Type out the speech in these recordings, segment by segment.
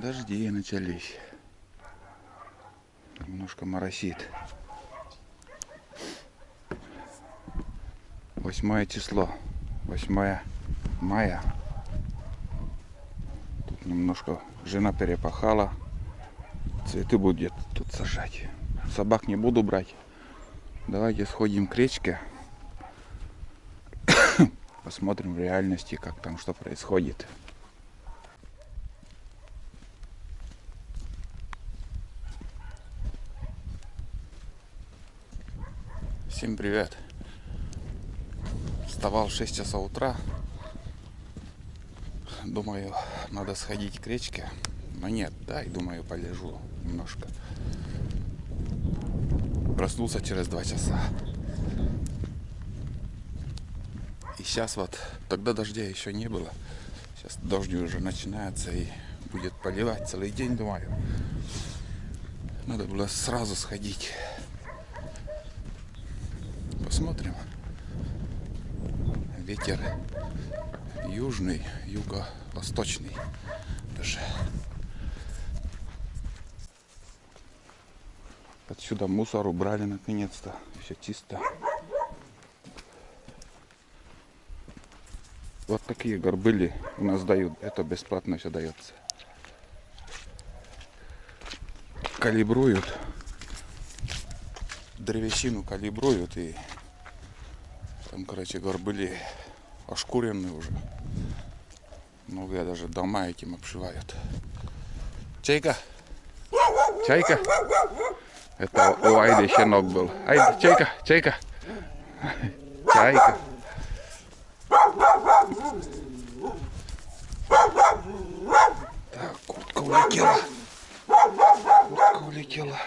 Дожди начались. Немножко моросит. 8 число. 8 мая. Тут немножко жена перепахала. Цветы будет тут сажать. Собак не буду брать. Давайте сходим к речке. Посмотрим в реальности, как там что происходит. Всем привет. Вставал в 6 часов утра. Думаю, надо сходить к речке. Но нет, да, и думаю, полежу немножко. Проснулся через 2 часа. И сейчас вот, тогда дождя еще не было. Сейчас дождь уже начинается и будет поливать целый день, думаю. Надо было сразу сходить. Посмотрим. Ветер южный, юго-восточный даже. Отсюда мусор убрали наконец-то. Все чисто. Вот такие горбыли у нас дают. Это бесплатно все дается. Калибруют. Древесину калибруют. И там, короче, горбыли ошкуренные уже. Многие даже дома этим обшивают. Чайка! Чайка! Это у Айды щенок был. Айда, чайка, чайка. Чайка. Так, куртка улетела. Куртка улетела.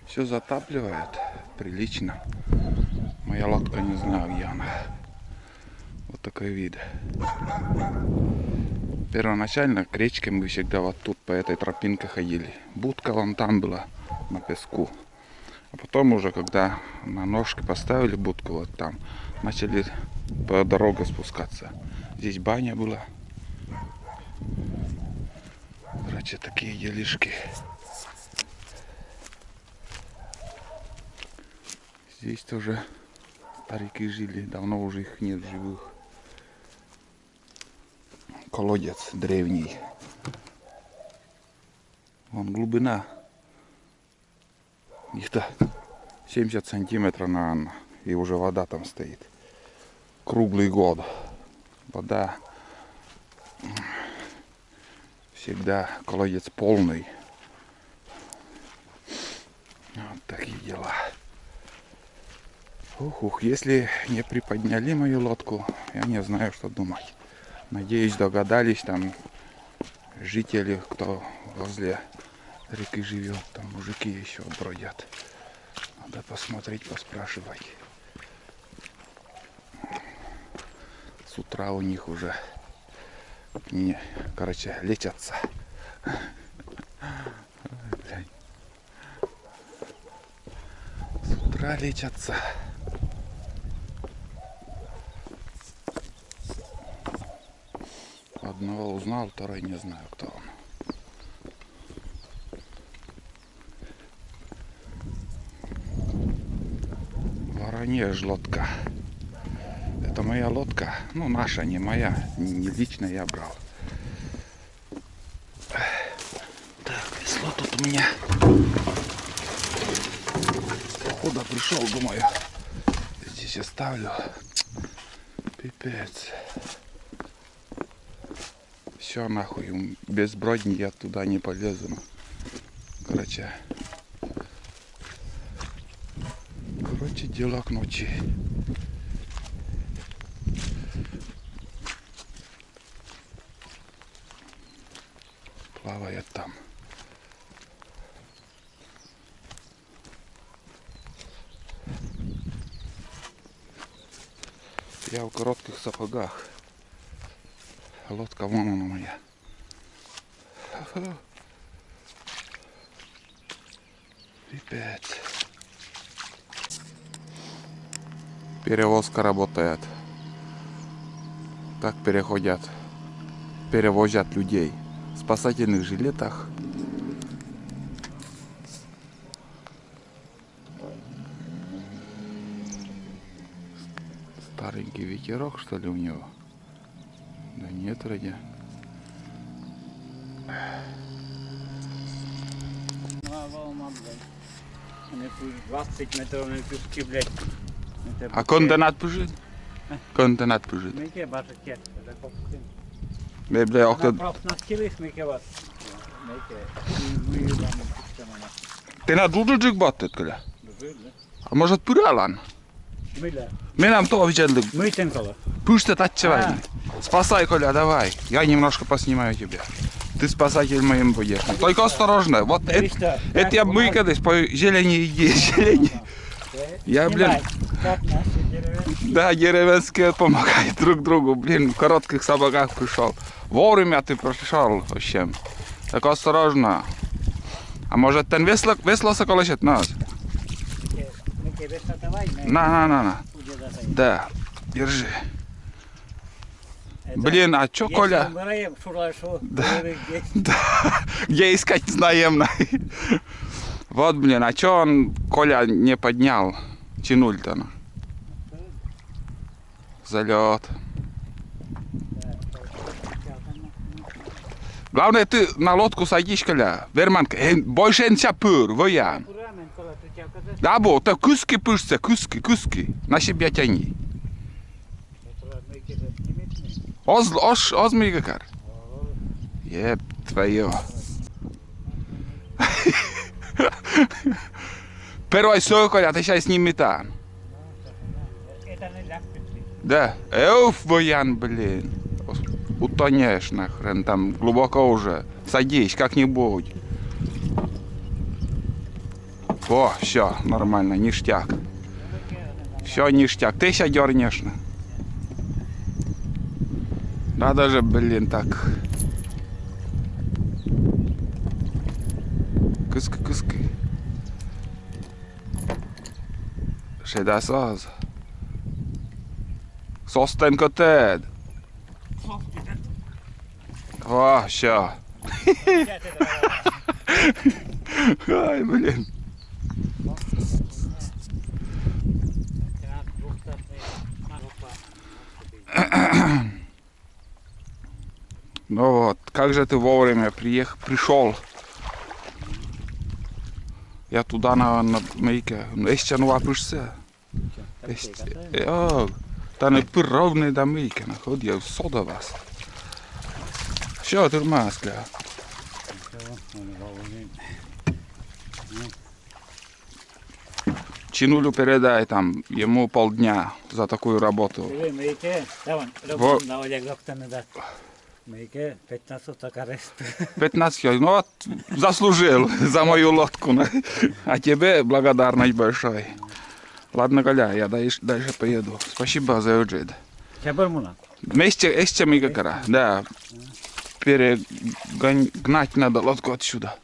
Все затапливает прилично. Моя лодка, не знаю, где она. Вот такой вид. Первоначально к речке мы всегда вот тут по этой тропинке ходили. Будка вон там была на песку. А потом уже, когда на ножки поставили будку вот там, начали по дороге спускаться. Здесь баня была. Короче, такие делишки. Здесь тоже старики жили, давно уже их нет в живых. Колодец древний. Вон глубина. Где-то 70 сантиметров, наверное. И уже вода там стоит. Круглый год. Вода. Всегда колодец полный. Вот такие дела. Ух, если не приподняли мою лодку, я не знаю, что думать. Надеюсь, догадались там жители, кто возле реки живет. Там мужики еще бродят. Надо посмотреть, поспрашивать. С утра у них уже, короче, лечатся. С утра лечатся. Одного узнал, второй не знаю, кто он. Воронеж лодка. Это моя лодка. Ну, наша, не моя. Не лично я брал. Так, весло тут у меня. Походу пришел, думаю. Здесь оставлю. Пипец. Все нахуй, без бродни я туда не полезу. Короче, дело к ночи. Плавает там. Я в коротких сапогах. Лодка вон она моя. Пипец. Перевозка работает. Так перевозят людей в спасательных жилетах. Старенький ветерок, что ли, у него? Да нет, вроде. 20 метров на пюшки, блядь. А конденат пужит? Конденат pужит. Mycket bara kjeft, det er kopsen. Det blir Han också... har pratat skillis mycket var. Mycket vann systemerna. Tänä dudujuk battet kyllä. А может пыралан? Millä? Менам то видели. Miten kala? Пусть отчевай. Спасай, Коля, давай. Я немножко поснимаю тебя. Ты спасатель моим будешь. Только осторожно. Вот это я мыкадысь по зелени иди. Зелени. Я, блин, да, деревенские помогают друг другу. Блин, в коротких сапогах пришел. Вовремя ты пришел вообще. Так осторожно. А может, ten весло соколочет нас? На. Да, держи. Блин, а чё, Коля? Да, где искать знаем. Вот, блин, а чё он, Коля, не поднял? Тянуль-то. Залет. Главное, ты на лодку садись, Коля. Верманка, больше не чапур, воян. Да, бо, ты куски пышься, куски. На себя тяни. Оз мигакар. Еб твое. Первый соколь, а ты сейчас с ним метан. Да. Воян, блин. Утонешь нахрен, там глубоко уже. Садись как-нибудь. О, все, нормально, ништяк. Все, ништяк. Ты сейчас дернешь. Да даже, блин, так. Кыски. Шеда соз. Состен котед. О, все. Ай, блин. Ну вот, как же ты вовремя пришел? Я туда на мейке. Еще ну вапишься. Там и ровный до мейки находил. Сода вас. Все, турмаска. Чинулю передай там, ему полдня за такую работу. 15, ну вот, заслужил за мою лодку. А тебе благодарность большой. Ладно, Коля, я дальше поеду. Спасибо за уджид. Вместе мигакара, да. Перегнать надо лодку отсюда.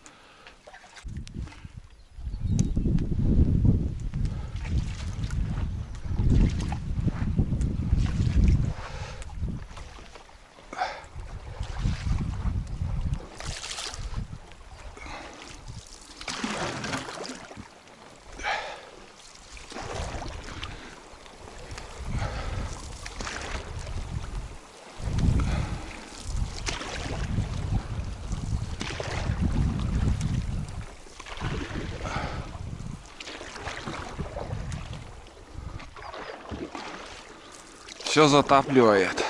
Все затапливает.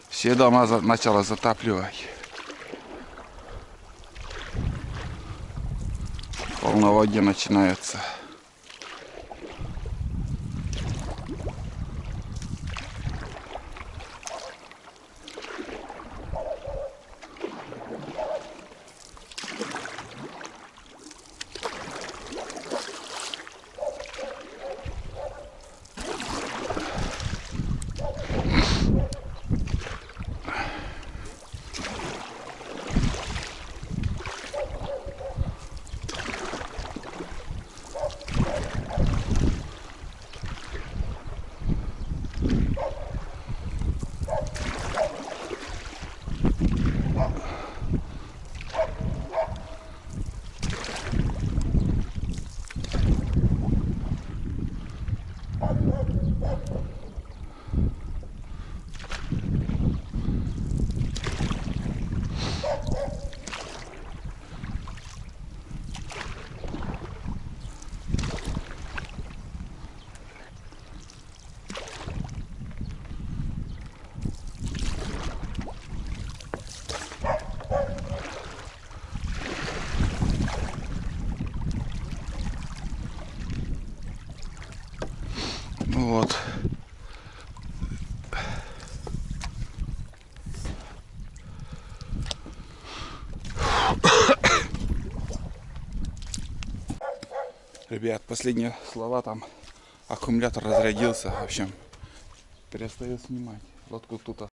Все дома начало затапливать. Полноводье начинается. Ну вот. Ребят, последние слова там. Аккумулятор разрядился. В общем, перестаю снимать. Лодку тут